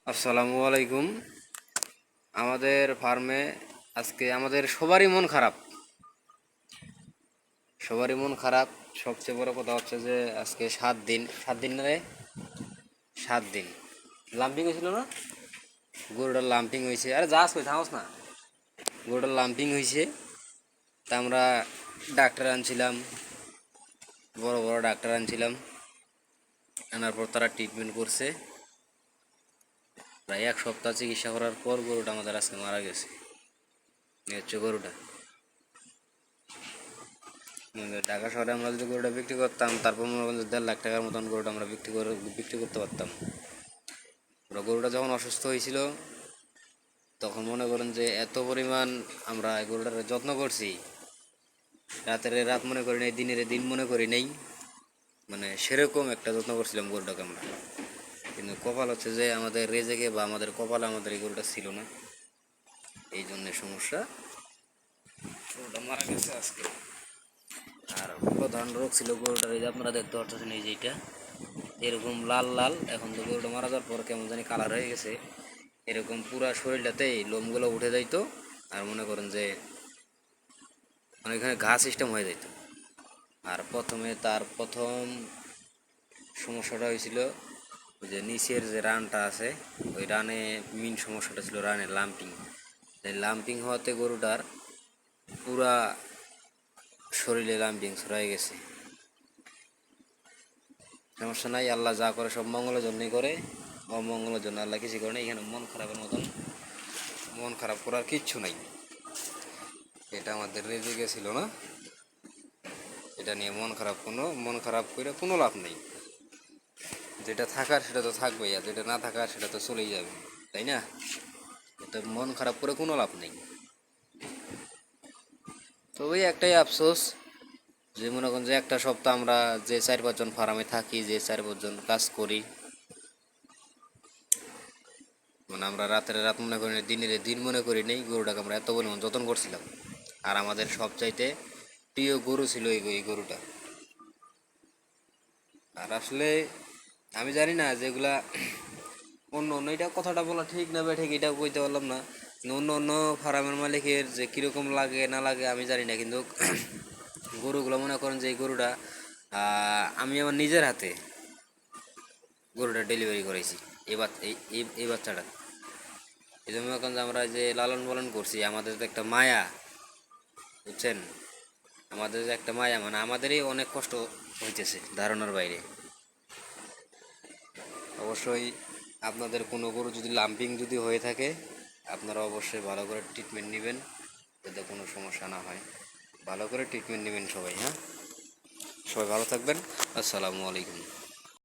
আসসালামু আলাইকুম। আমাদের ফার্মে আজকে আমাদের সবারই মন খারাপ। সবারই মন খারাপ। সবচেয়ে বড় কথা হচ্ছে যে আজকে 7 দিন না রে, 7 দিন লাম্পিং হয়েছিল না? গরুটার লাম্পিং হয়েছে। আরে যাস কই, থামস না। গরুটার লাম্পিং হয়েছে। তা আমরা ডাক্তার আনছিলাম, বড় বড় ডাক্তার আনছিলাম। আনার পর তারা ট্রিটমেন্ট করছে। প্রায় 1 সপ্তাহ চিকিৎসা করার পর গরুটা আমাদের আজকে মারা গেছে। এই হচ্ছে গরুটা। ঢাকা শহরে আমরা যদি গরুটা বিক্রি করতাম, তারপর মনে করেন যে 1.5 লাখ টাকার মতন গরুটা আমরা বিক্রি করতে পারতাম। গরুটা যখন অসুস্থ হয়েছিল, তখন মনে করেন যে এত পরিমাণ আমরা গরুটার যত্ন করছি, রাতের রাত মনে করি নাই, দিনের দিন মনে করি নাই। মানে সেরকম একটা যত্ন করছিলাম গরুটাকে আমরা। কিন্তু কপাল হচ্ছে যে আমাদের রেজেকে বা আমাদের কপালে আমাদের এই গরুটা ছিল না, এই জন্য সমস্যা, গরুটা মারা গেছে আজকে। আর প্রধান রোগ ছিল গরুটার, এই যে আপনারা দেখতে পাচ্ছেন, এই যে এটা এরকম লাল লাল। এখন তো গরুটা মারা যাওয়ার পর কেমন জানি কালার হয়ে গেছে। এরকম পুরা শরীরটাতেই লোমগুলো উঠে যাইতো। আর মনে করেন যে এখানে ঘা সিস্টেম হয়ে যেত। আর তার প্রথম সমস্যাটা হয়েছিল যে নিচের যে রানটা আছে, ওই রানে মেন সমস্যাটা ছিল রানের লাম্পিং। এই লাম্পিং হওয়াতে গরুটার পুরা শরীরে লাম্পিং ছড়াই গেছে। সমস্যা নাই, আল্লাহ যা করে সব মঙ্গলের জন্যই করে। অমঙ্গলের জন্য আল্লাহ কিছু করে না। এখানে মন খারাপের মতন মন খারাপ করার কিচ্ছু নাই। এটা আমাদের রেজে গেছিল না, এটা নিয়ে মন খারাপ করে কোনো লাভ নেই। যেটা থাকার সেটা তো থাকবেই, আর যেটা না থাকার সেটা তো চলেই যাবে, তাই না? এটা মন খারাপ করে কোনো লাভ নেই। তবে একটাই আফসোস, যে মনে করেন যে একটা সপ্তাহ আমরা যে 4-5 জন ফার্মে থাকি, যে 4-5 জন কাজ করি, মানে আমরা রাতের রাত মনে করি না, দিনের দিন মনে করি নেই। গরুটাকে আমরা এত পরিমাণ যত্ন করছিলাম। আর আমাদের সবচাইতে প্রিয় গরু ছিল এই গরুটা। আর আসলে আমি জানি না যেগুলা অন্য অন্য, এটা কথাটা বলা ঠিক না বা ঠিক এটা কইতে পারলাম না। অন্য অন্য ফার্মের মালিকের যে কীরকম লাগে না লাগে আমি জানি না, কিন্তু গরুগুলো মনে করেন যে এই গরুটা আমি আমার নিজের হাতে গরুটা ডেলিভারি করেছি। এই বাচ্চাটা এই জন্য এখন যে আমরা যে লালন পালন করছি, আমাদের তো একটা মায়া, বুঝছেন? আমাদের যে একটা মায়া, মানে আমাদেরই অনেক কষ্ট হইতেছে ধারণার বাইরে। অবশ্যই আপনাদের কোনো গরু যদি লাম্পিং যদি হয়ে থাকে, আপনারা অবশ্যই ভালো করে ট্রিটমেন্ট নেবেন, যাতে কোনো সমস্যা না হয়। ভালো করে ট্রিটমেন্ট নেবেন সবাই, হ্যাঁ? সবাই ভালো থাকবেন। আসসালামু আলাইকুম।